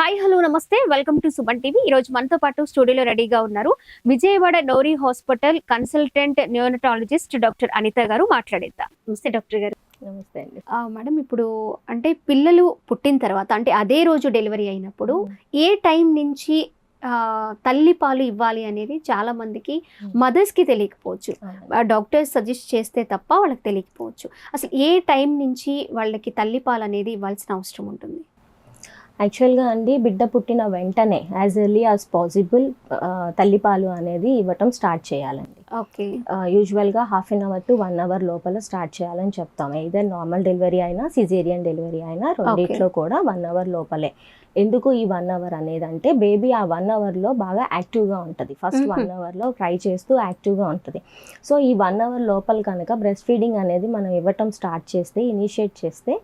Hi hello నమస్తే welcome to Suman TV. ఈ రోజు మనతో పాటు స్టూడియోలో రెడీగా ఉన్నారు Vijayawada Nori hospital consultant neonatologist doctor Anitha garu. మాట్లాడేద్దాం. నమస్తే డాక్టర్ గారు. నమస్తే అండి. మేడం, ఇప్పుడు అంటే పిల్లలు పుట్టిన తర్వాత అంటే అదే రోజు డెలివరీ అయినప్పుడు ఏ టైం నుంచి తల్లి పాలు ఇవ్వాలి అనేది చాలా మందికి మదర్స్ కి తెలియకపోవచ్చు. డాక్టర్స్ సజెస్ట్ చేస్తే తప్ప వాళ్ళకి తెలియకపోవచ్చు. అసలు ఏ టైం నుంచి వాళ్ళకి తల్లి పాలు అనేది ఇవ్వాల్సిన అవసరం ఉంటుంది? యాక్చువల్గా అండి, బిడ్డ పుట్టిన వెంటనే యాజ్ ఎర్లీ యాజ్ పాసిబుల్ తల్లిపాలు అనేది ఇవ్వటం స్టార్ట్ చేయాలండి. ఓకే. యూజువల్గా 1/2 అవర్ టు 1 అవర్ లోపల స్టార్ట్ చేయాలని చెప్తాం. ఇదే నార్మల్ డెలివరీ అయినా సిజేరియన్ డెలివరీ అయినా రెండిట్లో కూడా 1 అవర్ లోపలే. ఎందుకు ఈ 1 అవర్ అనేది అంటే బేబీ ఆ 1 అవర్లో బాగా యాక్టివ్గా ఉంటుంది. ఫస్ట్ 1 అవర్లో ట్రై చేస్తూ యాక్టివ్గా ఉంటుంది. సో ఈ 1 అవర్ లోపల కనుక బ్రెస్ట్ ఫీడింగ్ అనేది మనం ఇవ్వటం స్టార్ట్ చేస్తే, ఇనిషియేట్ చేస్తే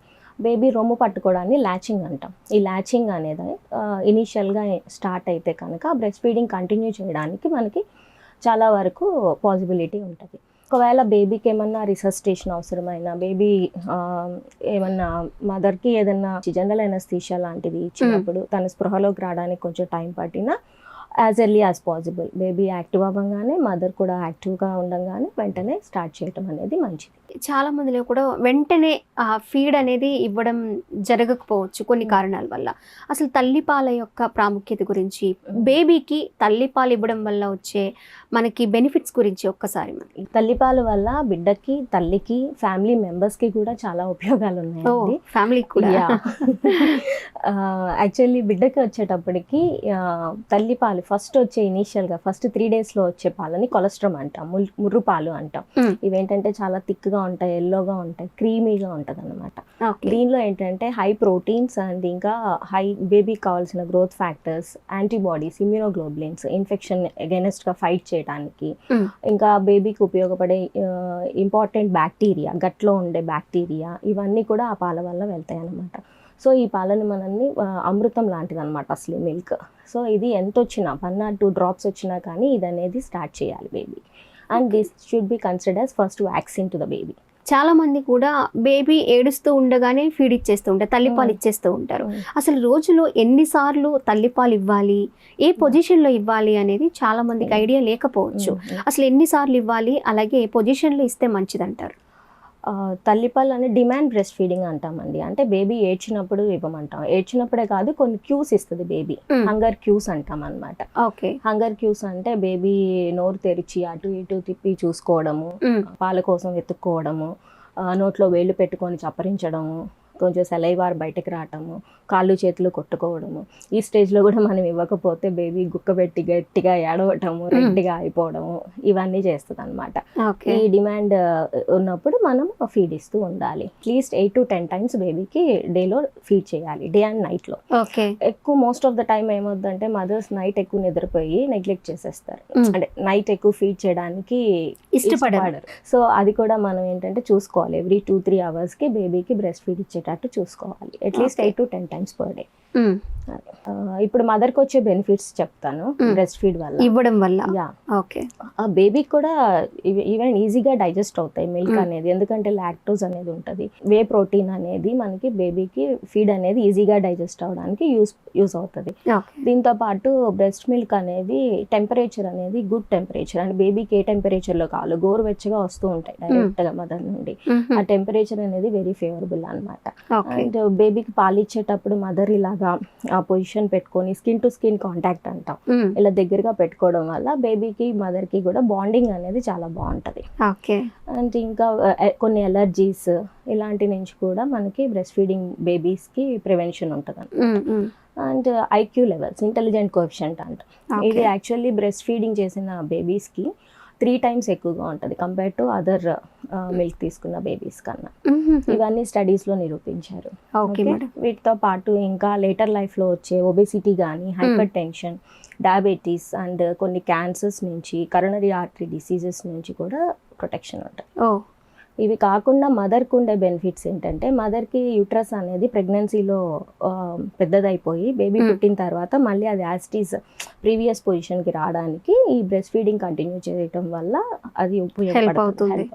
బేబీ రొమ్ము పట్టుకోవడాన్ని ల్యాచింగ్ అంటాం. ఈ ల్యాచింగ్ అనేది ఇనీషియల్గా స్టార్ట్ అయితే కనుక బ్రెస్ట్ ఫీడింగ్ కంటిన్యూ చేయడానికి మనకి చాలా వరకు పాసిబిలిటీ ఉంటుంది. ఒకవేళ బేబీకి ఏమన్నా రిసస్టేషన్ అవసరమైనా, బేబీ ఏమన్నా మదర్కి ఏదన్నా జనరల్ ఎనస్థీషియా లాంటిది ఇచ్చినప్పుడు తన స్పృహలోకి రావడానికి కొంచెం టైం పట్టినా as early as possible baby active అవ్వగానే, మదర్ కూడా యాక్టివ్గా ఉండగానే వెంటనే స్టార్ట్ చేయటం అనేది మంచిది. చాలా మందిలో కూడా వెంటనే ఫీడ్ అనేది ఇవ్వడం జరగకపోవచ్చు కొన్ని కారణాల వల్ల. అసలు తల్లిపాల యొక్క ప్రాముఖ్యత గురించి, బేబీకి తల్లిపాలు ఇవ్వడం వల్ల వచ్చే మనకి బెనిఫిట్స్ గురించి ఒక్కసారి. మనకి తల్లిపాల వల్ల బిడ్డకి, తల్లికి, ఫ్యామిలీ మెంబర్స్కి కూడా చాలా ఉపయోగాలు ఉన్నాయండి. ఫ్యామిలీకి కూడా. యాక్చువల్లీ బిడ్డకి వచ్చేటప్పటికి తల్లిపాలు ఫస్ట్ వచ్చే ఇనీషియల్గా ఫస్ట్ 3 డేస్లో వచ్చే పాలని కొలెస్ట్రామ్ అంటాం, ముర్రు పాలు అంటాం. ఇవేంటంటే చాలా థిక్గా ఉంటాయి, ఎల్లోగా ఉంటాయి, క్రీమీగా ఉంటుంది అనమాట. దీనిలో ఏంటంటే హై ప్రోటీన్స్ అండ్ ఇంకా హై బేబీకి కావాల్సిన growth factors, antibodies, immunoglobulins, infection అగైనెస్ట్గా ఫైట్ చేయడానికి, ఇంకా బేబీకి ఉపయోగపడే ఇంపార్టెంట్ బ్యాక్టీరియా, గట్లో ఉండే బ్యాక్టీరియా, ఇవన్నీ కూడా ఆ పాల వల్ల వెళ్తాయి అన్నమాట. సో ఈ పాలను మనల్ని అమృతం లాంటిది అనమాట అసలు మిల్క్. సో ఇది ఎంత వచ్చినా 1 or 2 డ్రాప్స్ వచ్చినా కానీ ఇది అనేది స్టార్ట్ చేయాలి baby. And this should be considered as first vaccine to the baby. చాలా మంది కూడా బేబీ ఏడుస్తూ ఉండగానే ఫీడ్ ఇచ్చేస్తూ ఉంటారు, తల్లిపాలు ఇచ్చేస్తూ ఉంటారు. అసలు రోజులో ఎన్నిసార్లు తల్లిపాలు ఇవ్వాలి, ఏ పొజిషన్లో ఇవ్వాలి అనేది చాలా మందికి ఐడియా లేకపోవచ్చు. అసలు ఎన్నిసార్లు ఇవ్వాలి, అలాగే ఏ పొజిషన్లో ఇస్తే మంచిది అంటారు? తల్లిపాలు అని డిమాండ్ బ్రెస్ట్ ఫీడింగ్ అంటామండి. అంటే బేబీ ఏడ్చినప్పుడు ఇవ్వమంటాం. ఏడ్చినప్పుడే కాదు, కొన్ని క్యూస్ ఇస్తుంది బేబీ. హంగర్ క్యూస్ అంటాం అనమాట. ఓకే. హంగర్ క్యూస్ అంటే బేబీ నోరు తెరిచి అటు ఇటు తిప్పి చూసుకోవడము, పాల కోసం వెతుక్కోవడము, నోట్లో వేళ్ళు పెట్టుకొని చప్పరించడము, కొంచెం సెలైవార్ బయటకు రావటము, కాళ్ళు చేతులు కొట్టుకోవడము. ఈ స్టేజ్లో కూడా మనం ఇవ్వకపోతే బేబీ గుక్కబెట్టి గట్టిగా ఏడవటము, రెడ్డిగా అయిపోవడము, ఇవన్నీ చేస్తుంది అనమాట. ఈ డిమాండ్ ఉన్నప్పుడు మనం ఫీడ్ ఇస్తూ ఉండాలి. అట్లీస్ట్ 8 to 10 times బేబీకి డేలో ఫీడ్ చేయాలి, డే అండ్ నైట్లో. ఎక్కువ మోస్ట్ ఆఫ్ ద టైం ఏమవుతుందంటే మదర్స్ నైట్ ఎక్కువ నిద్రపోయి నెగ్లెక్ట్ చేసేస్తారు. అంటే నైట్ ఎక్కువ ఫీడ్ చేయడానికి ఇష్టపడరు. సో అది కూడా మనం ఏంటంటే చూసుకోవాలి. ఎవ్రీ 2-3 అవర్స్కి బేబీకి బ్రెస్ట్ ఫీడ్ ఇచ్చేటట్టు చూసుకోవాలి. At least 8 to 10 times per day. ఇప్పుడు మదర్కి వచ్చే బెనిఫిట్స్ చెప్తాను బ్రెస్ట్ ఫీడ్ వల్ల, ఇవ్వడం వల్ల. ఓకే. ఆ బేబీకి కూడా ఈవెన్ ఈజీగా డైజెస్ట్ అవుతాయి మిల్క్ అనేది, ఎందుకంటే లాక్టోజ్ అనేది ఉంటుంది. వే ప్రోటీన్ అనేది మనకి బేబీకి ఫీడ్ అనేది ఈజీగా డైజెస్ట్ అవడానికి యూస్ అవుతుంది. దీంతో పాటు బ్రెస్ట్ మిల్క్ అనేది టెంపరేచర్ అనేది గుడ్ టెంపరేచర్, అంటే బేబీకి ఏ టెంపరేచర్లో కావాలో గోరువెచ్చగా వస్తూ ఉంటాయి డైరెక్ట్గా మదర్ నుండి. ఆ టెంపరేచర్ అనేది వెరీ ఫేవరబుల్ అనమాట. అండ్ బేబీకి పాలు ఇచ్చేటప్పుడు మదర్ ఇలాగా ఆ పొజిషన్ పెట్టుకొని స్కిన్ టు స్కిన్ కాంటాక్ట్ అంటాం, ఇలా దగ్గరగా పెట్టుకోవడం వల్ల బేబీకి మదర్కి కూడా బాండింగ్ అనేది చాలా బాగుంటుంది. అండ్ ఇంకా కొన్ని ఎలర్జీస్ ఇలాంటి నుంచి కూడా మనకి బ్రెస్ట్ ఫీడింగ్ బేబీస్కి ప్రివెన్షన్ ఉంటుంది. And IQ levels, intelligent coefficient అంటాం. ఇది యాక్చువల్లీ బ్రెస్ట్ ఫీడింగ్ చేసిన బేబీస్కి 3 times ఎక్కువగా ఉంటుంది కంపేర్ టు అదర్ మిల్క్ తీసుకున్న బేబీస్ కన్నా. ఇవన్నీ స్టడీస్లో నిరూపించారు. వీటితో పాటు ఇంకా లేటర్ లైఫ్లో వచ్చే ఒబెసిటీ కానీ, హైపర్ టెన్షన్, డయాబెటీస్ అండ్ కొన్ని క్యాన్సర్స్ నుంచి, కరోనరీ ఆర్టరీ డిసీజెస్ నుంచి కూడా ప్రొటెక్షన్ ఉంటుంది. ఇవి కాకుండా మదర్కి ఉండే బెనిఫిట్స్ ఏంటంటే, మదర్కి యూట్రస్ అనేది ప్రెగ్నెన్సీలో పెద్దదైపోయి బేబీ పుట్టిన తర్వాత మళ్ళీ అది యాస్టీస్ ప్రీవియస్ పొజిషన్కి రావడానికి ఈ బ్రెస్ట్ ఫీడింగ్ కంటిన్యూ చేయడం వల్ల అది ఉపయోగపడుతుంది.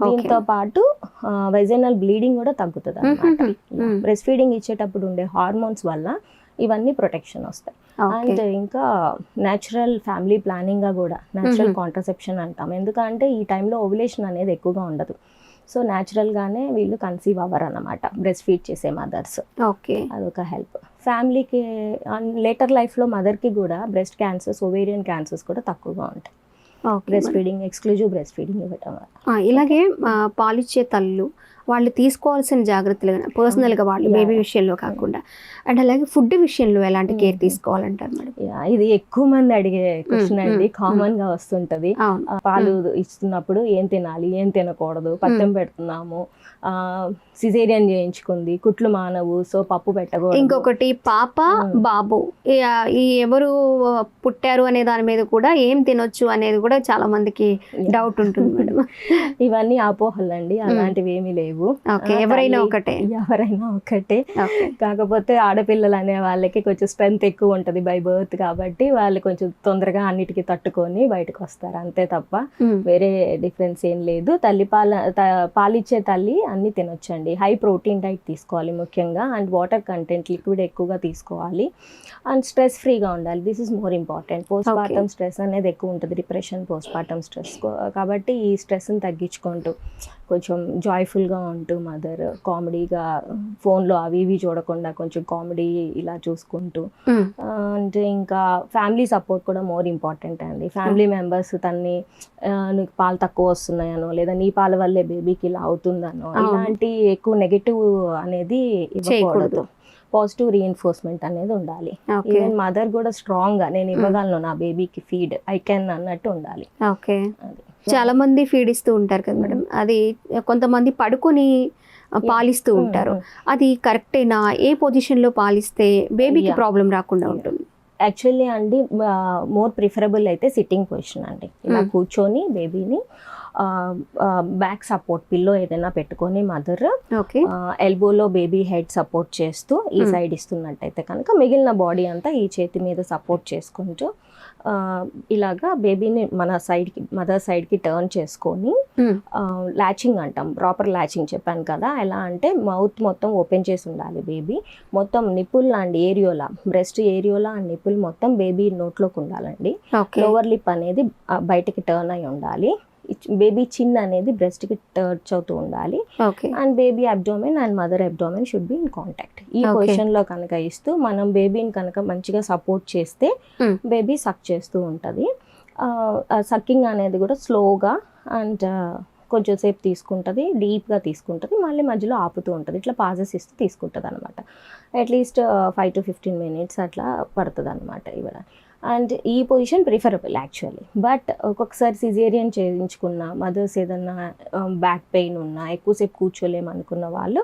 దీంతో పాటు వెజైనల్ బ్లీడింగ్ కూడా తగ్గుతుంది అన్నమాట. బ్రెస్ట్ ఫీడింగ్ ఇచ్చేటప్పుడు ఉండే హార్మోన్స్ వల్ల ఇవన్నీ ప్రొటెక్షన్ వస్తాయి. అండ్ ఇంకా న్యాచురల్ ఫ్యామిలీ ప్లానింగ్గా కూడా న్యాచురల్ కాంట్రసెప్షన్ అంటాం. ఎందుకంటే ఈ టైంలో ఓవ్యులేషన్ అనేది ఎక్కువగా ఉండదు. సో న్యాచురల్గానే వీళ్ళు కన్సీవ్ అవ్వరు అనమాట బ్రెస్ట్ ఫీడ్ చేసే మదర్స్. ఓకే, అదొక హెల్ప్. ఫ్యామిలీకి లేటర్ లైఫ్లో మదర్కి కూడా బ్రెస్ట్ క్యాన్సర్స్, ఓవేరియన్ క్యాన్సర్స్ కూడా తక్కువగా ఉంటాయి breast feeding, exclusive breast feeding ఇవ్వటం వల్ల. ఇలాగే పాలిచ్చే తల్లు వాళ్ళు తీసుకోవాల్సిన జాగ్రత్తలు పర్సనల్గా వాళ్ళు బేబీ విషయంలో కాకుండా, అండ్ అలాగే ఫుడ్ విషయంలో ఎలాంటి కేర్ తీసుకోవాలంటారు మేడం? ఇది ఎక్కువ మంది అడిగే క్వశ్చన్ అండి, కామన్ గా వస్తుంటది. పాలు ఇస్తున్నప్పుడు ఏం తినాలి, ఏం తినకూడదు, పత్యం పెడుతున్నాము, సిజేరియన్ చేయించుకుంది, కుట్లు మానవు, సో పప్పు పెట్టకూడదు. ఇంకొకటి పాప బాబు ఈ ఎవరు పుట్టారు అనే దాని మీద కూడా ఏం తినొచ్చు అనేది కూడా చాలా మందికి డౌట్ ఉంటుంది మేడం. ఇవన్నీ అపోహలండి, అలాంటివి ఏమీ లేవు. ఎవరైనా ఒకటే. కాకపోతే ఆడపిల్లలు అనే వాళ్ళకి కొంచెం స్ట్రెంగ్త్ ఎక్కువ ఉంటుంది బై బర్త్, కాబట్టి వాళ్ళు కొంచెం తొందరగా అన్నిటికీ తట్టుకొని బయటకు వస్తారు, అంతే తప్ప వేరే డిఫరెన్స్ ఏం లేదు. పాలిచ్చే తల్లి అన్ని తినొచ్చండి. హై ప్రోటీన్ డైట్ తీసుకోవాలి ముఖ్యంగా, అండ్ వాటర్ కంటెంట్ లిక్విడ్ ఎక్కువగా తీసుకోవాలి, అండ్ స్ట్రెస్ ఫ్రీగా ఉండాలి. This is more important. Post partum stress అనేది ఎక్కువ ఉంటుంది, డిప్రెషన్, పోస్ట్ పార్టమ్ స్ట్రెస్. కాబట్టి ఈ స్ట్రెస్ని తగ్గించుకుంటూ కొంచెం జాయ్ఫుల్గా ఉంటూ మదర్ కామెడీగా ఫోన్లో అవి ఇవి చూడకుండా కొంచెం కామెడీ ఇలా చూసుకుంటూ, అంటే ఇంకా ఫ్యామిలీ సపోర్ట్ కూడా మోర్ ఇంపార్టెంట్ అండి. ఫ్యామిలీ మెంబర్స్ తన్ని నీకు పాలు తక్కువ వస్తున్నాయనో, లేదా నీ పాల వల్లే బేబీకి ఇలా అవుతుందనో, ఇలాంటి ఎక్కువ నెగటివ్ అనేది ఇవ్వకూడదు. పాజిటివ్ రీఎన్ఫోర్స్మెంట్ అనేది ఉండాలి. ఈవెన్ మదర్ కూడా స్ట్రాంగ్ గా నేను ఇవ్వగలను నా బేబీకి ఫీడ్, ఐ కెన్ అన్నట్టు ఉండాలి. ఓకే, చాలా మంది ఫీడ్ ఇస్తూ ఉంటారు కదా మేడం, అది కొంతమంది పడుకొని పాలిస్తూ ఉంటారు, అది కరెక్టేనా? ఏ పొజిషన్ లో పాలిస్తే బేబీకి ప్రాబ్లం రాకుండా ఉంటుంది? యాక్చువల్లీ అండి మోర్ ప్రిఫరబుల్ అయితే సిట్టింగ్ పొజిషన్ అండి. ఇలా కూర్చొని బేబీని బ్యాక్ సపోర్ట్ పిల్లో ఏదైనా పెట్టుకొని మదర్ ఎల్బోలో బేబీ హెడ్ సపోర్ట్ చేస్తూ ఈ సైడ్ ఇస్తున్నట్టయితే కనుక మిగిలిన బాడీ అంతా ఈ చేతి మీద సపోర్ట్ చేసుకుంటూ ఇలాగా బేబీని మన సైడ్కి మదర్ సైడ్కి టర్న్ చేసుకొని లాచింగ్ అంటాం, ప్రాపర్ లాచింగ్ చెప్పాను కదా. ఎలా అంటే మౌత్ మొత్తం ఓపెన్ చేసి ఉండాలి బేబీ, మొత్తం nipple and areola, breast areola and nipple మొత్తం బేబీ నోట్లోకి ఉండాలండి. లోవర్ లిప్ అనేది బయటకి టర్న్ అయి ఉండాలి. బేబీ చిన్ అనేది బ్రెస్ట్కి టచ్ అవుతూ ఉండాలి. And baby abdomen and mother abdomen should be in contact. ఈ పొజిషన్లో కనుక ఇస్తూ మనం బేబీని కనుక మంచిగా సపోర్ట్ చేస్తే బేబీ సక్ చేస్తూ ఉంటుంది. సక్కింగ్ అనేది కూడా స్లోగా అండ్ కొంచెం సేపు తీసుకుంటుంది, డీప్గా తీసుకుంటుంది, మళ్ళీ మధ్యలో ఆపుతూ ఉంటుంది. ఇట్లా పాజెస్ ఇస్తూ తీసుకుంటుంది అనమాట. అట్లీస్ట్ 5 to 15 minutes అట్లా పడుతుంది అనమాట ఇవ్వడానికి. అండ్ ఈ పొజిషన్ ప్రిఫరబుల్ యాక్చువల్లీ. బట్ ఒక్కొక్కసారి సిజేరియన్ చేయించుకున్న మదర్స్ ఏదన్నా బ్యాక్ పెయిన్ ఉన్నా, ఎక్కువసేపు కూర్చోలేమనుకున్న వాళ్ళు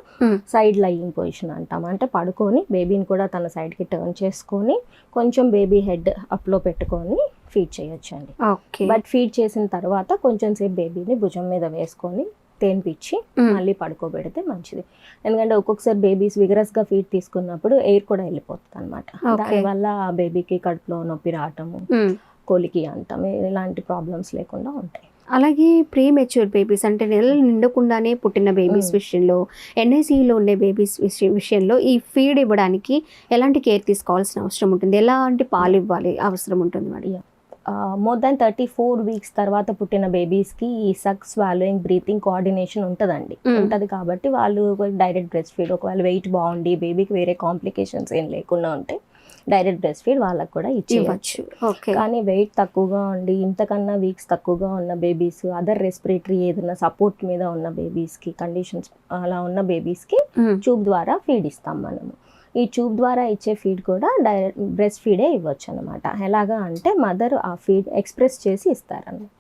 సైడ్ లయింగ్ పొజిషన్ అంటాం. అంటే పడుకొని బేబీని కూడా తన సైడ్కి టర్న్ చేసుకొని కొంచెం బేబీ హెడ్ అప్లో పెట్టుకొని ఫీడ్ చేయొచ్చండి. బట్ ఫీడ్ చేసిన తర్వాత కొంచెం సేపు బేబీని భుజం మీద వేసుకొని తేనిపిచ్చి మళ్ళీ పడుకోబెడితే మంచిది. ఎందుకంటే ఒక్కొక్కసారి బేబీస్ విగరస్గా ఫీడ్ తీసుకున్నప్పుడు ఎయిర్ కూడా వెళ్ళిపోతుంది అనమాట. దానివల్ల బేబీకి కడుపులో నొప్పి రావటము, కొలికి అంటాం, ఇలాంటి ప్రాబ్లమ్స్ లేకుండా ఉంటాయి. అలాగే ప్రీ మెచ్యూర్ బేబీస్ అంటే నెలలు నిండకుండానే పుట్టిన బేబీస్ విషయంలో, ఎన్ఐసిలో ఉండే బేబీస్ విషయంలో ఈ ఫీడ్ ఇవ్వడానికి ఎలాంటి కేర్ తీసుకోవాల్సిన అవసరం ఉంటుంది? ఎలాంటి పాలు ఇవ్వాలి అవసరం ఉంటుంది మరి? మోర్ దాన్ 34 weeks తర్వాత పుట్టిన బేబీస్కి ఈ సక్, స్వాలోయింగ్, బ్రీతింగ్ కోఆర్డినేషన్ ఉంటుంది కాబట్టి వాళ్ళు డైరెక్ట్ బ్రెస్ట్ ఫీడ్, ఒకవేళ వెయిట్ బాగుండి బేబీకి వేరే కాంప్లికేషన్స్ ఏం లేకుండా ఉంటే డైరెక్ట్ బ్రెస్ట్ ఫీడ్ వాళ్ళకి కూడా ఇచ్చేయచ్చు. కానీ వెయిట్ తక్కువగా ఉండి ఇంతకన్నా వీక్స్ తక్కువగా ఉన్న బేబీస్, అదర్ రెస్పిరేటరీ ఏదైనా సపోర్ట్ మీద ఉన్న బేబీస్కి, కండిషన్స్ అలా ఉన్న బేబీస్కి ట్యూబ్ ద్వారా ఫీడ్ ఇస్తాం మనము. ఈ ట్యూబ్ ద్వారా ఇచ్చే ఫీడ్ కూడా డైరెక్ట్ బ్రెస్ట్ ఫీడే ఇవ్వచ్చు అనమాట. ఎలాగా అంటే మదర్ ఆ ఫీడ్ ఎక్స్ప్రెస్ చేసి ఇస్తారన్నమాట.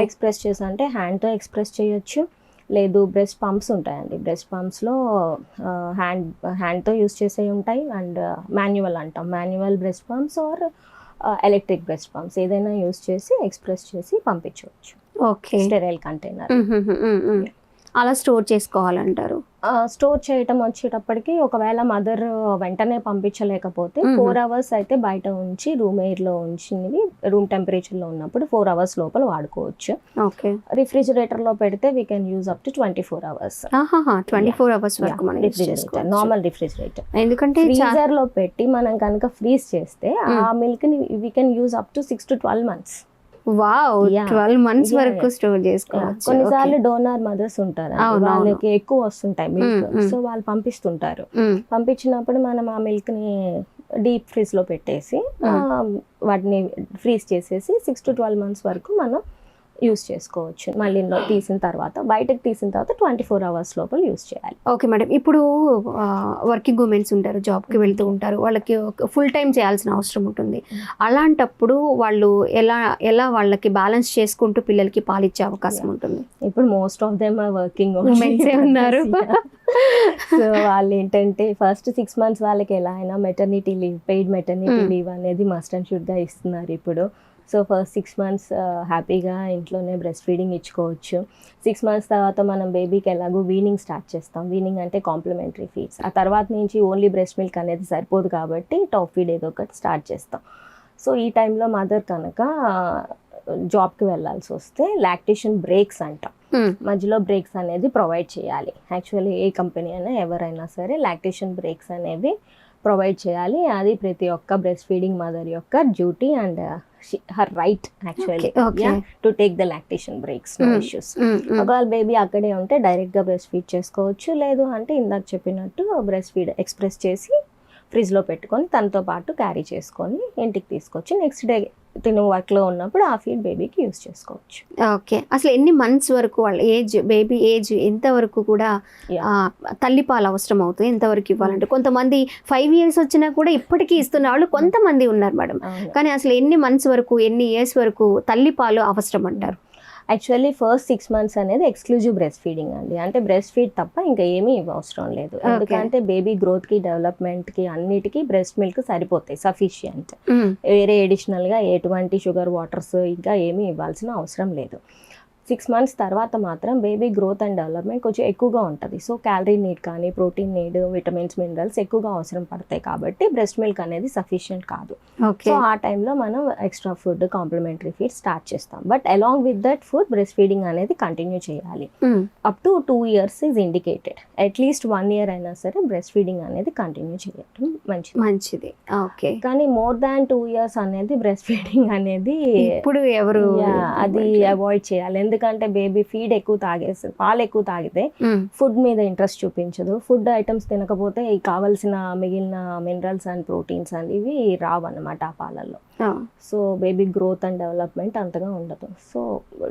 ఎక్స్ప్రెస్ చేసి అంటే హ్యాండ్తో ఎక్స్ప్రెస్ చేయొచ్చు, లేదు బ్రెస్ట్ పంప్స్ ఉంటాయండి. బ్రెస్ట్ పంప్స్లో హ్యాండ్తో యూస్ చేసేవి ఉంటాయి, అండ్ మాన్యువల్ అంటాం, manual breast pumps or electric breast pumps ఏదైనా యూస్ చేసి ఎక్స్ప్రెస్ చేసి పంపించవచ్చు. Sterile container. అలా స్టోర్ చేసుకోవాలంటారు. స్టోర్ చేయటం వచ్చేటప్పటికి ఒకవేళ మదర్ వెంటనే పంపించలేకపోతే 4 అవర్స్ అయితే బయట ఉంచి రూమ్ ఎయిర్లో ఉంచినవి రూమ్ టెంపరేచర్లో ఉన్నప్పుడు 4 అవర్స్ లోపల వాడుకోవచ్చు. ఓకే. రిఫ్రిజిరేటర్లో పెడితే we can use up to 24 hours. 24 hours వరకు మనం యూస్ చేసుకోవచ్చు. Normal refrigerator. ఎందుకంటే ఫ్రీజర్ లో పెట్టి మనం కనుక ఫ్రీజ్ చేస్తే ఆ మిల్క్ ని we can use up to 6 to 12 months. Wow, 12 months వరకు స్టోర్ చేసుకోవచ్చు. కొన్నిసార్లు డోనర్ మదర్స్ ఉంటారు, వాళ్ళకి ఎక్కువ వస్తుంటాయి మిల్క్, సో వాళ్ళు పంపిస్తుంటారు. పంపించినప్పుడు మనం ఆ మిల్క్ ని డీప్ ఫ్రీజ్ లో పెట్టేసి వాటిని ఫ్రీజ్ చేసేసి 6 to 12 months వరకు మనం యూస్ చేసుకోవచ్చు. మళ్ళీ తీసిన తర్వాత బయటకు తీసిన తర్వాత 24 అవర్స్ లోపల యూస్ చేయాలి. ఓకే మేడం, ఇప్పుడు వర్కింగ్ ఉమెన్స్ ఉంటారు, జాబ్కి వెళ్తూ ఉంటారు, వాళ్ళకి ఫుల్ టైం చేయాల్సిన అవసరం ఉంటుంది. అలాంటప్పుడు వాళ్ళు ఎలా వాళ్ళకి బ్యాలెన్స్ చేసుకుంటూ పిల్లలకి పాలిచ్చే అవకాశం ఉంటుంది? ఇప్పుడు most of them are working womens ఉన్నారు. సో వాళ్ళు ఏంటంటే ఫస్ట్ 6 months వాళ్ళకి ఎలా అయినా maternity leave, paid maternity leave అనేది మస్ట్ అండ్ షుడ్గా ఇస్తున్నారు ఇప్పుడు. సో ఫస్ట్ 6 months హ్యాపీగా ఇంట్లోనే బ్రెస్ట్ ఫీడింగ్ ఇచ్చుకోవచ్చు. 6 months తర్వాత మనం బేబీకి ఎలాగో వీనింగ్ స్టార్ట్ చేస్తాం. వీనింగ్ అంటే కాంప్లిమెంటరీ ఫీడ్స్. ఆ తర్వాత నుంచి ఓన్లీ బ్రెస్ట్ మిల్క్ అనేది సరిపోదు కాబట్టి టాప్ ఫీడ్ ఏదో ఒకటి స్టార్ట్ చేస్తాం. సో ఈ టైంలో మదర్ కనుక జాబ్కి వెళ్ళాల్సి వస్తే లాక్టేషన్ బ్రేక్స్ అంటాం. మధ్యలో బ్రేక్స్ అనేది ప్రొవైడ్ చేయాలి. యాక్చువల్లీ ఏ కంపెనీ అయినా ఎవరైనా సరే లాక్టేషన్ బ్రేక్స్ అనేవి ప్రొవైడ్ చేయాలి. అది ప్రతి ఒక్క బ్రెస్ట్ ఫీడింగ్ మదర్ యొక్క duty and her right actually to take the lactation breaks, no issues. ఒకవేళ బేబీ అక్కడే ఉంటే డైరెక్ట్గా బ్రెస్ట్ ఫీడ్ చేసుకోవచ్చు, లేదు అంటే ఇందాక చెప్పినట్టు బ్రెస్ట్ ఫీడ్ ఎక్స్ప్రెస్ చేసి ఫ్రిడ్జ్లో పెట్టుకొని తనతో పాటు క్యారీ చేసుకొని ఇంటికి తీసుకొచ్చి నెక్స్ట్ డే తిను వర్క్లో ఉన్నప్పుడు ఆ ఫీడ్ బేబీకి యూస్ చేసుకోవచ్చు. ఓకే, అసలు ఎన్ని మంత్స్ వరకు వాళ్ళ ఏజ్, బేబీ ఏజ్ ఎంతవరకు కూడా తల్లిపాలు అవసరం అవుతుంది, ఎంతవరకు ఇవ్వాలంటే? కొంతమంది 5 years వచ్చినా కూడా ఇప్పటికీ ఇస్తున్న వాళ్ళు కొంతమంది ఉన్నారు మేడం. కానీ అసలు ఎన్ని మంత్స్ వరకు, ఎన్ని ఇయర్స్ వరకు తల్లిపాలు అవసరం అంటారు? యాక్చువల్లీ ఫస్ట్ 6 months అనేది ఎక్స్క్లూజివ్ బ్రెస్ట్ ఫీడింగ్ అండి. అంటే బ్రెస్ట్ ఫీడ్ తప్ప ఇంకా ఏమీ అవసరం లేదు. ఎందుకంటే బేబీ గ్రోత్కి, డెవలప్మెంట్కి అన్నిటికీ బ్రెస్ట్ మిల్క్ సరిపోతాయి, సఫిషియంట్. వేరే ఎడిషనల్గా ఎటువంటి షుగర్ వాటర్స్ ఇంకా ఏమీ ఇవ్వాల్సిన అవసరం లేదు. 6 months తర్వాత మాత్రం బేబీ గ్రోత్ అండ్ డెవలప్మెంట్ కొంచెం ఎక్కువగా ఉంటుంది. సో క్యాలరీ నీడ్ కానీ, ప్రోటీన్ నీడ్, విటమిన్స్, మినరల్స్ ఎక్కువగా అవసరం పడతాయి కాబట్టి బ్రెస్ట్ మిల్క్ అనేది సఫిషియంట్ కాదు. సో ఆ టైంలో మనం extra food, complementary feed start చేస్తాం. But along with that food breast feeding అనేది కంటిన్యూ చేయాలి. Up to 2 years is indicated. At least 1 year అయినా సరే బ్రెస్ట్ ఫీడింగ్ అనేది కంటిన్యూ చేయడం మంచిది. ఓకే, కానీ మోర్ దాన్ 2 years అనేది బ్రెస్ట్ ఫీడింగ్ అనేది ఇప్పుడు ఎవరు అది అవాయిడ్ చేయాలి. ఎందుకంటే బేబీ ఫీడ్ ఎక్కువ తాగేస్తుంది, పాలు ఎక్కువ తాగితే ఫుడ్ మీద ఇంట్రెస్ట్ చూపించదు. ఫుడ్ ఐటమ్స్ తినకపోతే కావాల్సిన మిగిలిన మినరల్స్ అండ్ ప్రోటీన్స్ అండ్ ఇవి రావు అన్నమాట ఆ పాలల్లో. So baby growth and development అంతగా ఉండదు. So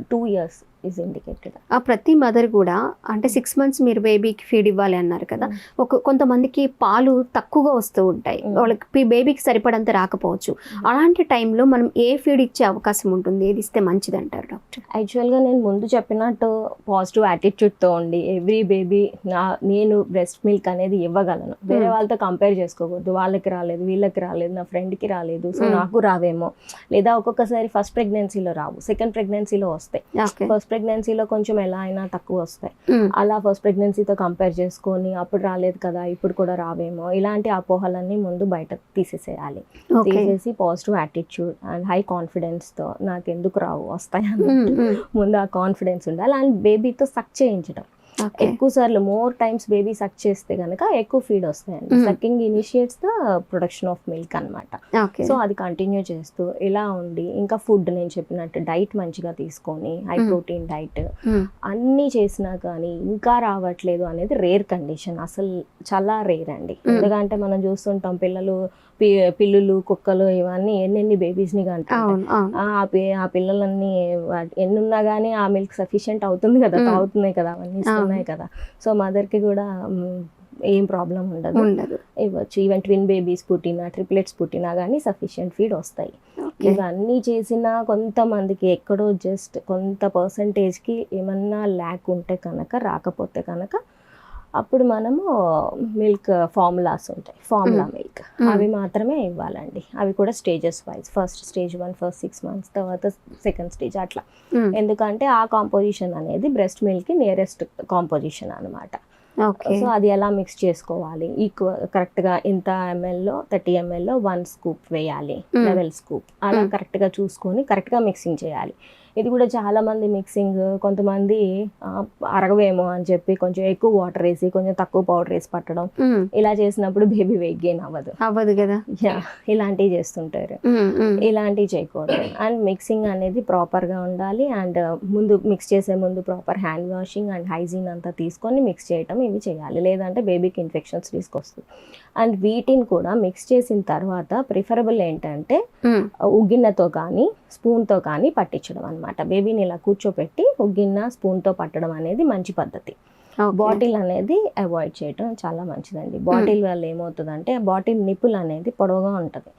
2 years is indicated. ఆ ప్రతి మదర్ కూడా అంటే 6 months మీరు బేబీకి ఫీడ్ ఇవ్వాలి అన్నారు కదా. కొంతమందికి పాలు తక్కువగా వస్తూ ఉంటాయి, వాళ్ళకి బేబీకి సరిపడంత రాకపోవచ్చు. అలాంటి టైంలో మనం ఏ ఫీడ్ ఇచ్చే అవకాశం ఉంటుంది, ఏది ఇస్తే మంచిది అంటారు డాక్టర్? యాక్చువల్గా నేను ముందు చెప్పినట్టు పాజిటివ్ యాటిట్యూడ్తో ఉండి ఎవ్రీ బేబీ నేను బ్రెస్ట్ మిల్క్ అనేది ఇవ్వగలను, వేరే వాళ్ళతో కంపేర్ చేసుకోకూడదు. వాళ్ళకి రాలేదు, వీళ్ళకి రాలేదు, నా ఫ్రెండ్కి రాలేదు, సో నాకు రావేమో. లేదా ఒక్కొక్కసారి ఫస్ట్ ప్రెగ్నెన్సీలో రావు, సెకండ్ ప్రెగ్నెన్సీలో వస్తాయి. ఫస్ట్ ప్రెగ్నెన్సీలో కొంచెం ఎలా అయినా తక్కువ వస్తాయి. అలా ఫస్ట్ ప్రెగ్నెన్సీతో కంపేర్ చేసుకొని అప్పుడు రాలేదు కదా ఇప్పుడు కూడా రావేమో, ఇలాంటి అపోహలన్నీ ముందు బయట తీసేసేయాలి. తీసేసి పాజిటివ్ యాటిట్యూడ్ అండ్ హై కాన్ఫిడెన్స్తో నాకు ఎందుకు రావు, వస్తాయి అన్నట్టు ముందు ఆ కాన్ఫిడెన్స్ ఉండాలి. అండ్ బేబీతో సక్ చేయించడం ఎక్కువ సార్లు, మోర్ టైమ్స్ బేబీ సక్ చేస్తే కనుక ఎక్కువ ఫీడ్ వస్తాయండి. Sucking initiates the production of milk అనమాట. సో అది కంటిన్యూ చేస్తూ ఇలా ఉండి ఇంకా ఫుడ్ నేను చెప్పినట్టు డైట్ మంచిగా తీసుకొని హై ప్రోటీన్ డైట్ అన్నీ చేసినా కానీ ఇంకా రావట్లేదు అనేది రేర్ కండిషన్, అసలు చాలా రేర్ అండి. ఎందుకంటే మనం చూస్తుంటాం పిల్లులు, కుక్కలు ఇవన్నీ ఎన్నెన్ని బేబీస్ని కంటాం. ఆ పిల్లలన్నీ ఎన్నున్నా కానీ ఆ మిల్క్ సఫిషియంట్ అవుతుంది కదా, తాగుతున్నాయి కదా, అవన్నీ ఇస్తున్నాయి కదా. సో మదర్కి కూడా ఏం ప్రాబ్లం ఉండదు, ఇవ్వచ్చు. ఈవెన్ ట్విన్ బేబీస్ పుట్టినా, ట్రిప్లెట్స్ పుట్టినా కానీ సఫిషియంట్ ఫీడ్ వస్తాయి. ఇవన్నీ చేసినా కొంతమందికి ఎక్కడో జస్ట్ కొంత పర్సంటేజ్కి ఏమన్నా ల్యాక్ ఉంటే కనుక, రాకపోతే కనుక అప్పుడు మనము మిల్క్ ఫార్ములాస్ ఉంటాయి, ఫార్ములా మిల్క్, అవి మాత్రమే ఇవ్వాలండి. అవి కూడా stages wise, first stage 1 first 6 months, తర్వాత సెకండ్ స్టేజ్ అట్లా. ఎందుకంటే ఆ కాంపోజిషన్ అనేది బ్రెస్ట్ మిల్క్కి నియరెస్ట్ కాంపోజిషన్ అనమాట. సో అది ఎలా మిక్స్ చేసుకోవాలి, కరెక్ట్గా ఇంత ఎంఎల్లో 30 mlలో 1 scoop వేయాలి, లెవెల్ స్కూప్ అలా కరెక్ట్గా చూసుకొని కరెక్ట్గా మిక్సింగ్ చేయాలి. ఇది కూడా చాలా మంది మిక్సింగ్, కొంతమంది అరగవేమో అని చెప్పి కొంచెం ఎక్కువ వాటర్ వేసి కొంచెం తక్కువ పౌడర్ వేసి పట్టడం, ఇలా చేసినప్పుడు బేబీ వెయిట్ గెయిన్ అవ్వదు కదా. ఇలాంటివి చేస్తుంటారు. ఇలాంటివి చేయకూడదు. అండ్ మిక్సింగ్ అనేది ప్రాపర్గా ఉండాలి. అండ్ ముందు మిక్స్ చేసే ముందు proper hand washing and hygiene అంతా తీసుకొని మిక్స్ చేయటం ఇవి చేయాలి, లేదంటే బేబీకి ఇన్ఫెక్షన్స్ తీసుకొస్తుంది. అండ్ వీటిని కూడా మిక్స్ చేసిన తర్వాత ప్రిఫరబుల్ ఏంటంటే ఉగ్గిన్నతో కానీ స్పూన్తో కానీ పట్టించడం అనమాట. బేబీని ఇలా కూర్చోపెట్టి ఉగ్గిన్న స్పూన్తో పట్టడం అనేది మంచి పద్ధతి. బాటిల్ అనేది అవాయిడ్ చేయడం చాలా మంచిదండి. బాటిల్ వల్ల ఏమవుతుందంటే ఆ బాటిల్ నిప్పుల్ అనేది పొడవుగా ఉంటుంది,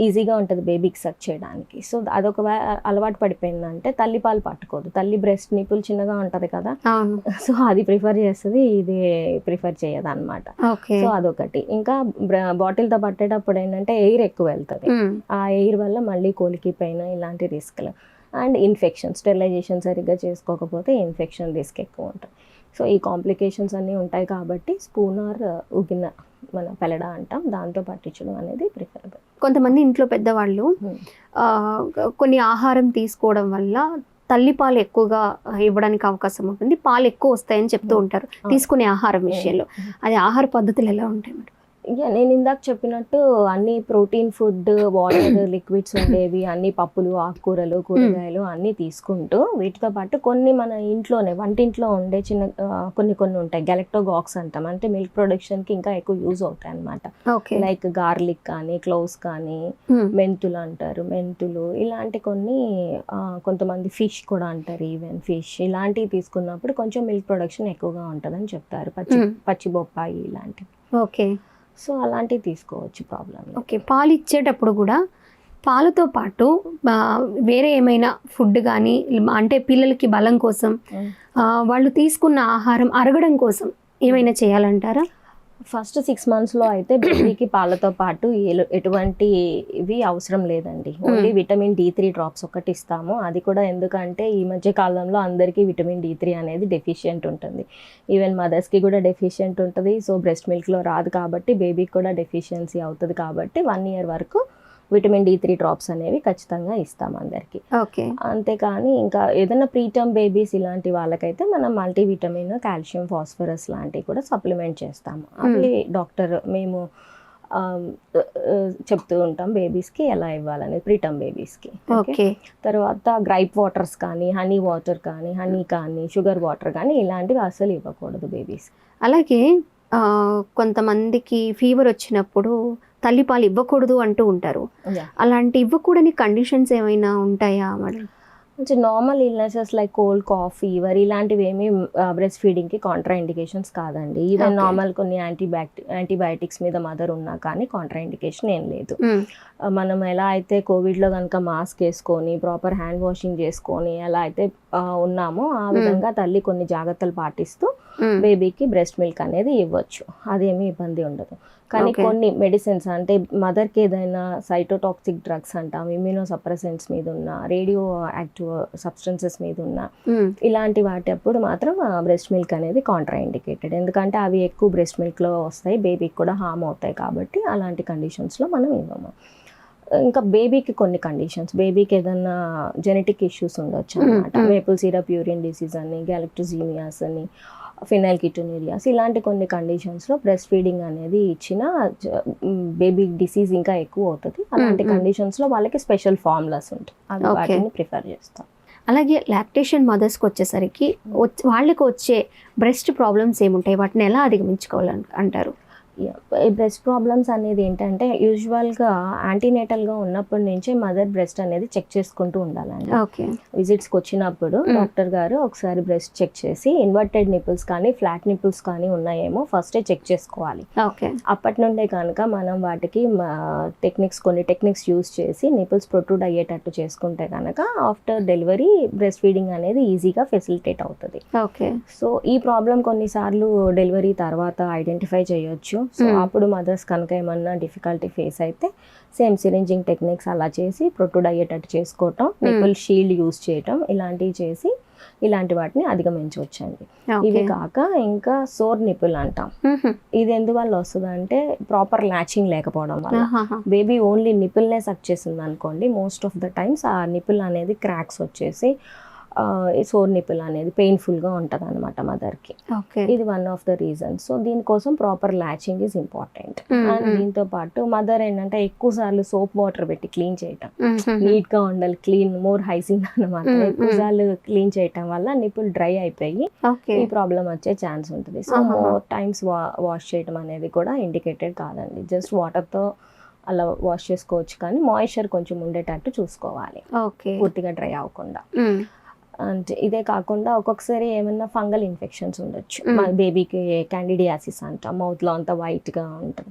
ఈజీగా ఉంటుంది బేబీకి సక్ చేయడానికి. సో అదొక అలవాటు పడిపోయిందంటే తల్లిపాలు పట్టుకోదు, తల్లి బ్రెస్ట్ నిప్పుల్ చిన్నగా ఉంటుంది కదా, సో అది ప్రిఫర్ చేస్తుంది, ఇది ప్రిఫర్ చేయదు అనమాట. సో అదొకటి. ఇంకా బాటిల్తో పట్టేటప్పుడు ఏంటంటే ఎయిర్ ఎక్కువ వెళ్తుంది, ఆ ఎయిర్ వల్ల మళ్ళీ కోలికి పెయిన్ ఇలాంటి రిస్క్లు అండ్ ఇన్ఫెక్షన్, స్టెరిలైజేషన్ సరిగ్గా చేసుకోకపోతే ఇన్ఫెక్షన్ రిస్క్ ఎక్కువ ఉంటుంది. సో ఈ కాంప్లికేషన్స్ అన్నీ ఉంటాయి కాబట్టి స్పూన్ ఆర్ ఉగిన మన పెలడ అంటాం, దాంతో పట్టించడం అనేది ప్రిఫరబుల్. కొంతమంది ఇంట్లో పెద్దవాళ్ళు కొన్ని ఆహారం తీసుకోవడం వల్ల తల్లిపాలు ఎక్కువగా ఇవ్వడానికి అవకాశం ఉంటుంది, పాలు ఎక్కువ వస్తాయని చెప్తూ ఉంటారు తీసుకునే ఆహారం విషయంలో. అది ఆహార పద్ధతులు ఎలా ఉంటాయి మేడం? నేను ఇందాక చెప్పినట్టు అన్ని ప్రోటీన్ ఫుడ్, వాటర్, లిక్విడ్స్ ఉండేవి, అన్ని పప్పులు, ఆకుకూరలు, కూరగాయలు అన్నీ తీసుకుంటూ వీటితో పాటు కొన్ని మన ఇంట్లోనే వంటింట్లో ఉండే చిన్న కొన్ని ఉంటాయి, గెలక్టోగాక్స్ అంటాం, అంటే మిల్క్ ప్రొడక్షన్కి ఇంకా ఎక్కువ యూజ్ అవుతాయి అనమాట. లైక్ గార్లిక్ కానీ, క్లోవ్స్ కానీ, మెంతులు అంటారు, మెంతులు ఇలాంటి కొన్ని, కొంతమంది ఫిష్ కూడా అంటారు, ఈవెన్ ఫిష్ ఇలాంటివి తీసుకున్నప్పుడు కొంచెం మిల్క్ ప్రొడక్షన్ ఎక్కువగా ఉంటుందని చెప్తారు. పచ్చి బొప్పాయి ఇలాంటివి. ఓకే, సో అలాంటివి తీసుకోవచ్చు, ప్రాబ్లం. ఓకే, పాలు ఇచ్చేటప్పుడు కూడా పాలతో పాటు వేరే ఏమైనా ఫుడ్ కానీ, అంటే పిల్లలకి బలం కోసం వాళ్ళు తీసుకున్న ఆహారం అరగడం కోసం ఏమైనా చేయాలంటారా? ఫస్ట్ 6 monthsలో అయితే బేబీకి పాలతో పాటు ఎటువంటివి అవసరం లేదండి. ఓన్లీ విటమిన్ D3 డ్రాప్స్ ఒకటి ఇస్తాము. అది కూడా ఎందుకంటే ఈ మధ్య కాలంలో అందరికీ విటమిన్ D3 అనేది డెఫిషియెంట్ ఉంటుంది, ఈవెన్ మదర్స్కి కూడా డెఫిషియెంట్ ఉంటుంది. సో బ్రెస్ట్ మిల్క్లో రాదు కాబట్టి బేబీకి కూడా డెఫిషియన్సీ అవుతుంది కాబట్టి 1 year వరకు విటమిన్ D3 డ్రాప్స్ అనేవి ఖచ్చితంగా ఇస్తాం అందరికి. ఓకే, అంతేకాని ఇంకా ఏదైనా ప్రీటర్మ్ బేబీస్ ఇలాంటి వాళ్ళకైతే మనం మల్టీవిటమిన్, కాల్షియం, ఫాస్ఫరస్ లాంటివి కూడా సప్లిమెంట్ చేస్తాము. అవి డాక్టర్ మేము చెప్తూ ఉంటాం బేబీస్కి ఎలా ఇవ్వాలనేది, ప్రీటర్మ్ బేబీస్కి. ఓకే, తర్వాత గ్రైప్ వాటర్స్ కానీ, హనీ వాటర్ కానీ, హనీ కానీ, షుగర్ వాటర్ కానీ ఇలాంటివి అసలు ఇవ్వకూడదు బేబీస్. అలాగే కొంతమందికి ఫీవర్ వచ్చినప్పుడు తల్లిపాలు ఇవ్వకూడదు అంటూ ఉంటారు, అలాంటి ఇవ్వకూడని కండిషన్స్ ఏమైనా ఉంటాయా madam? Normal illnesses like cold, cough, fever ఇలాంటివి ఏమి బ్రెస్ట్ ఫీడింగ్కి కాంట్రా ఇండికేషన్స్ కాదండి. ఈవెన్ నార్మల్ కొన్ని యాంటీబయాటిక్స్ మీద మదర్ ఉన్నా కానీ కాంట్రా ఇండికేషన్ ఏం లేదు. మనం ఎలా అయితే కోవిడ్లో కనుక మాస్క్ వేసుకొని ప్రాపర్ హ్యాండ్ వాషింగ్ చేసుకొని ఎలా అయితే ఉన్నామో ఆ విధంగా తల్లి కొన్ని జాగ్రత్తలు పాటిస్తూ బేబీకి బ్రెస్ట్ మిల్క్ అనేది ఇవ్వచ్చు, అదేమీ ఇబ్బంది ఉండదు. కానీ కొన్ని మెడిసిన్స్ అంటే మదర్కి ఏదైనా సైటోటాక్సిక్ డ్రగ్స్ అంటాం, ఇమ్యూనో సప్రెసెంట్స్ మీద ఉన్న, రేడియో యాక్టివ్ సబ్స్టెన్సెస్ మీద ఉన్న ఇలాంటి వాటి అప్పుడు మాత్రం బ్రెస్ట్ మిల్క్ అనేది కాంట్రా ఇండికేటెడ్, ఎందుకంటే అవి ఎక్కువ బ్రెస్ట్ మిల్క్లో వస్తాయి, బేబీకి కూడా హార్మ్ అవుతాయి కాబట్టి అలాంటి కండిషన్స్లో మనం ఇవ్వము. ఇంకా బేబీకి కొన్ని కండిషన్స్, బేబీకి ఏదైనా జెనెటిక్ ఇష్యూస్ ఉండొచ్చు అనమాట, మేపుల్ సిరప్ యూరిన్ డిసీజ్ అని, గ్యాలక్టోజీనియాస్ అని, ఫినైల్కిటోనూరియాస్ ఇలాంటి కొన్ని కండిషన్స్లో బ్రెస్ట్ ఫీడింగ్ అనేది ఇచ్చిన బేబీ డిసీజ్ ఇంకా ఎక్కువ అవుతుంది. అలాంటి కండిషన్స్లో వాళ్ళకి స్పెషల్ ఫార్ములాస్ ఉంటాయి, అవి వాటిని ప్రిఫర్ చేస్తాం. అలాగే లాక్టేషన్ మదర్స్కి వచ్చేసరికి వాళ్ళకి వచ్చే బ్రెస్ట్ ప్రాబ్లమ్స్ ఏముంటాయి, వాటిని ఎలా అధిగమించుకోవాలని అంటారు? బ్రెస్ట్ ప్రాబ్లమ్స్ అనేది ఏంటంటే యూజువల్గా యాంటీనేటల్గా ఉన్నప్పటి నుంచే మదర్ బ్రెస్ట్ అనేది చెక్ చేసుకుంటూ ఉండాలండి. ఓకే. విజిట్స్కి వచ్చినప్పుడు డాక్టర్ గారు ఒకసారి బ్రెస్ట్ చెక్ చేసి ఇన్వర్టెడ్ నిపుల్స్ కానీ ఫ్లాట్ నిపుల్స్ కానీ ఉన్నాయేమో ఫస్టే చెక్ చేసుకోవాలి. ఓకే. అప్పటి నుండే కనుక మనం వాటికి కొన్ని టెక్నిక్స్ యూస్ చేసి నిపుల్స్ ప్రొట్రూడ్ అయ్యేటట్టు చేసుకుంటే కనుక ఆఫ్టర్ డెలివరీ బ్రెస్ట్ ఫీడింగ్ అనేది ఈజీగా ఫెసిలిటేట్ అవుతుంది. ఓకే. సో ఈ ప్రాబ్లం కొన్నిసార్లు డెలివరీ తర్వాత ఐడెంటిఫై చేయొచ్చు. సో అప్పుడు మదర్స్ కనుక ఏమన్నా డిఫికల్టీ ఫేస్ అయితే సేమ్ సిరింజింగ్ టెక్నిక్స్ అలా చేసి ప్రొట్రూడ్ అయ్యేటట్టు చేసుకోవటం, నిపుల్ షీల్డ్ యూస్ చేయటం, ఇలాంటివి చేసి ఇలాంటి వాటిని అధిగమించవచ్చండి. ఇవి కాక ఇంకా సోర్ నిపుల్ అంటాం. ఇది ఎందువల్ల వస్తుంది అంటే ప్రాపర్ ల్యాచింగ్ లేకపోవడం వల్ల. బేబీ ఓన్లీ నిపుల్నే సక్ చేసింది అనుకోండి, మోస్ట్ ఆఫ్ ద టైమ్స్ ఆ నిపుల్ అనేది క్రాక్స్ వచ్చేసి సోర్ నిపుల్ అనేది పెయిన్ఫుల్గా ఉంటుంది అనమాట మదర్కి. ఇది one of the reasons. So దీనికోసం proper latching is important. And దీంతో పాటు మదర్ ఏంటంటే ఎక్కువ సార్లు సోప్ వాటర్ పెట్టి క్లీన్ చేయటం, నీట్గా ఉండాలి, క్లీన్ మోర్ హైజీన్ అనమాట. ఎక్కువ సార్లు క్లీన్ చేయటం వల్ల నిపుల్ డ్రై అయిపోయి ఈ ప్రాబ్లం వచ్చే ఛాన్స్ ఉంటుంది. సో మోర్ టైమ్స్ వాష్ చేయటం అనేది కూడా ఇండికేటెడ్ కాదండి. జస్ట్ వాటర్తో అలా వాష్ చేసుకోవచ్చు, కానీ మాయిశ్చర్ కొంచెం ఉండేటట్టు చూసుకోవాలి, పూర్తిగా డ్రై అవ్వకుండా. అంటే ఇదే కాకుండా ఒక్కొక్కసారి ఏమన్నా ఫంగల్ ఇన్ఫెక్షన్స్ ఉండొచ్చు. బేబీకి క్యాండిడియాసిస్ అంటాం, మౌత్లో అంతా వైట్గా ఉంటుంది,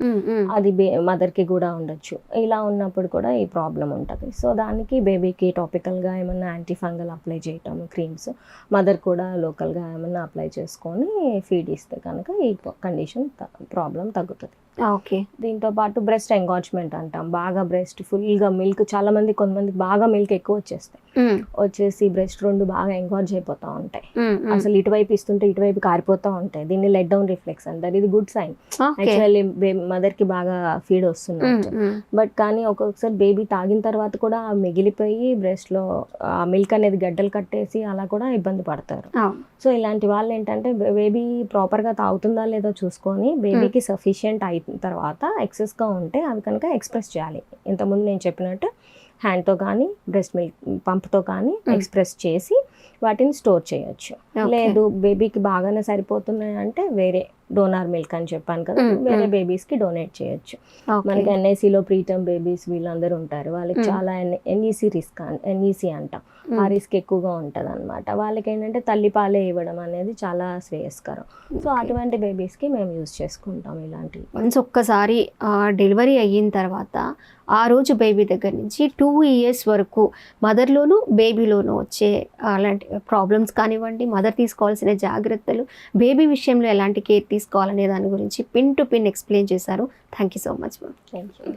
అది మదర్కి కూడా ఉండొచ్చు. ఇలా ఉన్నప్పుడు కూడా ఈ ప్రాబ్లం ఉంటుంది. సో దానికి బేబీకి టాపికల్గా ఏమన్నా యాంటీ ఫంగల్ అప్లై చేయటం, క్రీమ్స్, మదర్ కూడా లోకల్గా ఏమన్నా అప్లై చేసుకొని ఫీడ్ ఇస్తే కనుక ఈ కండిషన్ ప్రాబ్లం తగ్గుతుంది. ఓకే. దీంతో పాటు బ్రెస్ట్ ఎంగార్జ్మెంట్ అంటాం. బాగా బ్రెస్ట్ ఫుల్గా మిల్క్, కొంతమందికి బాగా మిల్క్ ఎక్కువ వచ్చేసి బ్రెస్ట్ రెండు బాగా ఎంగార్జ్ అయిపోతూ ఉంటాయి. అసలు ఇటువైపు ఇస్తుంటే ఇటువైపు కారిపోతూ ఉంటాయి. దీన్ని లెట్ డౌన్ రిఫ్లెక్స్ అంటారు. ఇది గుడ్ సైన్ యాక్చువల్లీ మదర్ కి బాగా ఫీడ్ వస్తున్నట్టు. బట్ కానీ ఒక్కొక్కసారి బేబీ తాగిన తర్వాత కూడా మిగిలిపోయి బ్రెస్ట్ లో ఆ మిల్క్ అనేది గడ్డలు కట్టేసి అలా కూడా ఇబ్బంది పడతారు. సో ఇలాంటి వాళ్ళు ఏంటంటే బేబీ ప్రాపర్ గా తాగుతుందా లేదో చూసుకొని బేబీకి సఫిషియంట్ అయిన తర్వాత ఎక్సెస్ గా ఉంటే అవి కనుక ఎక్స్ప్రెస్ చేయాలి. ఇంతకుముందు నేను చెప్పినట్టు హ్యాండ్తో కానీ బ్రెస్ట్ మిల్క్ పంప్తో కానీ ఎక్స్ప్రెస్ చేసి వాటిని స్టోర్ చేయొచ్చు. లేదు బేబీకి బాగానే సరిపోతున్నాయి అంటే వేరే డోనార్ మిల్క్ అని చెప్పాను కదా, వేరే బేబీస్కి డొనేట్ చేయొచ్చు. మనకి ఎన్ఐసిలో ప్రీటర్మ్ బేబీస్ వీళ్ళందరూ ఉంటారు, వాళ్ళకి చాలా ఎన్ఈసి అంటాం, ఆ రిస్క్ ఎక్కువగా ఉంటుంది అనమాట. వాళ్ళకి ఏంటంటే తల్లిపాలే ఇవ్వడం అనేది చాలా శ్రేయస్కరం. సో అటువంటి బేబీస్కి మేము యూజ్ చేసుకుంటాం ఇలాంటివి. వన్స్ ఒక్కసారి డెలివరీ అయిన తర్వాత ఆ రోజు బేబీ దగ్గర నుంచి 2 years వరకు మదర్లోను బేబీలోను వచ్చే అలాంటి ప్రాబ్లమ్స్ కానివ్వండి, మదర్ తీసుకోవాల్సిన జాగ్రత్తలు, బేబీ విషయంలో ఎలాంటి కేర్ తీసుకోవాలనే దాని గురించి పిన్ టు పిన్ ఎక్స్ప్లెయిన్ చేశారు. Thank you so much ma'am. Thank you.